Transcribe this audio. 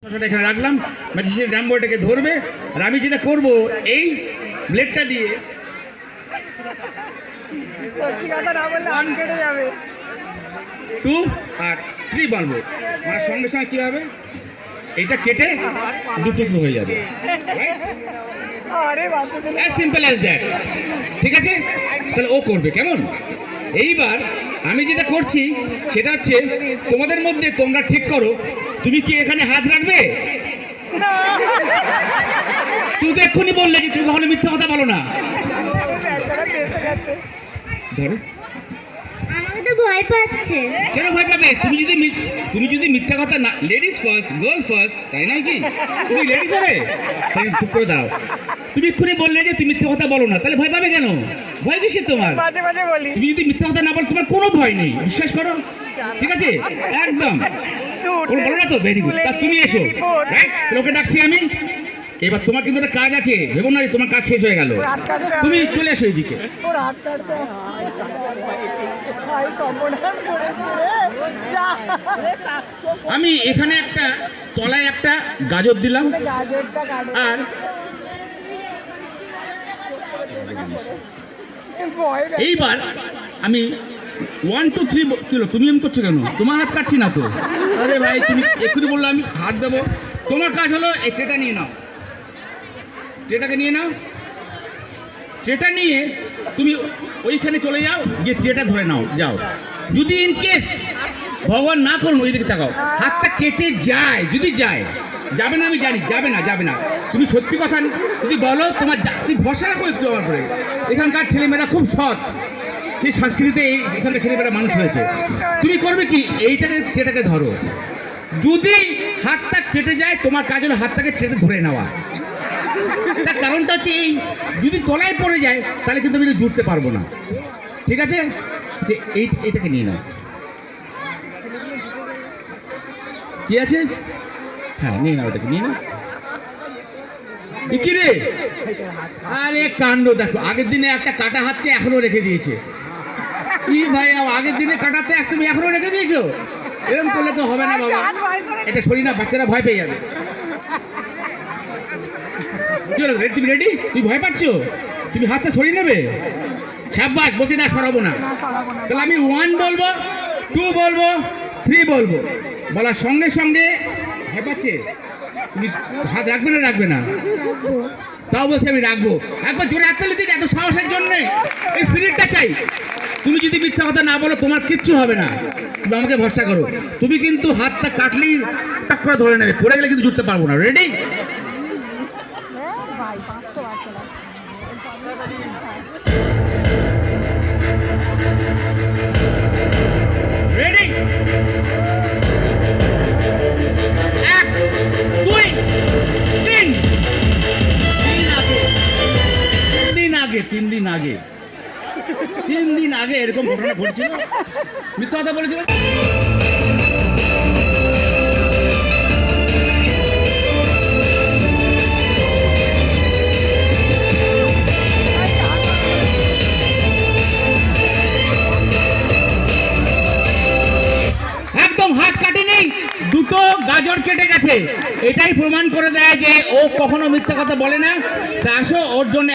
এখানে রাখলাম, ম্যাজিস্ট্রেট র্যাম্বোটাকে ধরবে। আর আমি যেটা করব, এই ব্লেডটা দিয়ে 2 আর 3 বানবো, মানে সঙ্গে সঙ্গে কী হবে, এইটা কেটে দুটুকরো হয়ে যাবে। As simple as that. ঠিক আছে, তাহলে ও করবে কেমন। এইবার আমি যেটা করছি সেটা হচ্ছে, তোমাদের মধ্যে তোমরা ঠিক করো, তুমি কি এখানে হাত রাখবে? তুই তো এক্ষুনি বললে যে তুমি কখনো মিথ্যা কথা বলো না। ধরো। আমাকে তো ভয় পাচ্ছে। কেন ভয় পাবে? তুমি যদি মিথ্যা কথা না, লেডিস ফার্স্ট গার্ল ফার্স্ট, তাই নয় কি? তুমি লেডিস হবে, তাই চুপ করে দাও। তুমি এক্ষুনি বললে যে তুমি মিথ্যা কথা বলো না, তাহলে ভয় পাবে কেন? ভয় কিসের তোমার? তুমি যদি মিথ্যা কথা না বলো, তোমার কোনো ভয় নেই, বিশ্বাস করো। ঠিক আছে, একদম বলো না তো। Very good. তা তুমি এসো, ওকে ডাকছি আমি। এবার তোমার কিন্তু একটা কাজ আছে, ভেবো না তোমার কাজ শেষ হয়ে গেল। তুমি চলে এসো এইদিকে। আমি এখানে একটা তলায় একটা গাজর দিলাম, আর এইবার আমি 1 2 3 কিলো। তুমি এম করছো কেন? তোমার হাত কাটছি না তো। আরে ভাই, তুমি এক্ষুনি বললো আমি হাত দেবো। তোমার কাজ হলো এই ট্রেটা নিয়ে নাও, ট্রেটাকে নিয়ে নাও। ট্রেটা নিয়ে তুমি ওইখানে চলে যাও, গিয়ে ট্রেটা ধরে নাও, যাও। যদি ইন কেস ভগবান না করুন ওইদিকে তাকাও, হাতটা কেটে যায়, যদি যায়, যাবে না আমি জানি, যাবে না। তুমি সত্যি কথা যদি বলো, তোমার তুমি ভরসা রাখো একটু আমার করে। এখানকার ছেলেমেয়েরা খুব সৎ, সেই সংস্কৃতিতে এখানকার ছেলেমেয়েরা মানুষ হয়েছে। তুমি করবে কি, এইটাকে ট্রেটাকে ধরো। যদি হাতটা কেটে যায়, তোমার কাজ হলো হাতটাকে ট্রেটে ধরে নেওয়া। তার কারণটা হচ্ছে এই, যদি তলায় পড়ে যায় তাহলে কিন্তু আমি জুড়তে পারবো না। ঠিক আছে, যে এইটাকে নিয়ে নাও। কি আছে? হ্যাঁ, নিয়ে নাও, ওটাকে নিয়ে নাও। কি রে? আরে কাণ্ড দেখো, আগের দিনে একটা কাটা হাতকে এখনো রেখে দিয়েছে। কি ভাই, আগের দিনে কাটাতে তুমি এখনো রেখে দিয়েছো? এরকম করলে তো হবে না বাবা, এটা শরীর না, বাচ্চারা ভয় পেয়ে যাবে। কি হলো, তুমি রেডি? তুমি ভয় পাচ্ছ? তুমি হাতটা সরিয়ে নেবে? সাব্বাস, বলছি না সরাবো না। তাহলে আমি 1 বলবো, 2 বলবো, 3 বলবো। বলার সঙ্গে সঙ্গে ভয় পাচ্ছে, তুমি হাত রাখবে না? তাও বলছি আমি রাখবো। একবার জোরে হাত তালে দিন, এত সাহসের জন্যে এই স্পিরিটটা চাই। তুমি যদি মিথ্যা কথা না বলো, তোমার কিচ্ছু হবে না, তুমি আমাকে ভরসা করো। তুমি কিন্তু হাতটা কাটলেই টাক করে ধরে নেবে, পড়ে গেলে কিন্তু জুড়তে পারবো না। রেডি? রেডি? 1 2 3। 3 দিন আগে এরকম ঘটনা ঘটছিল, মিথ্যা কথা বলেছিল। একদম হাত কাটেনি, দুটো গাজর কেটে গেছে। এটাই প্রমাণ করে দেয় যে ও কখনো মিথ্যা কথা বলে না। তা আসো, ওর জন্য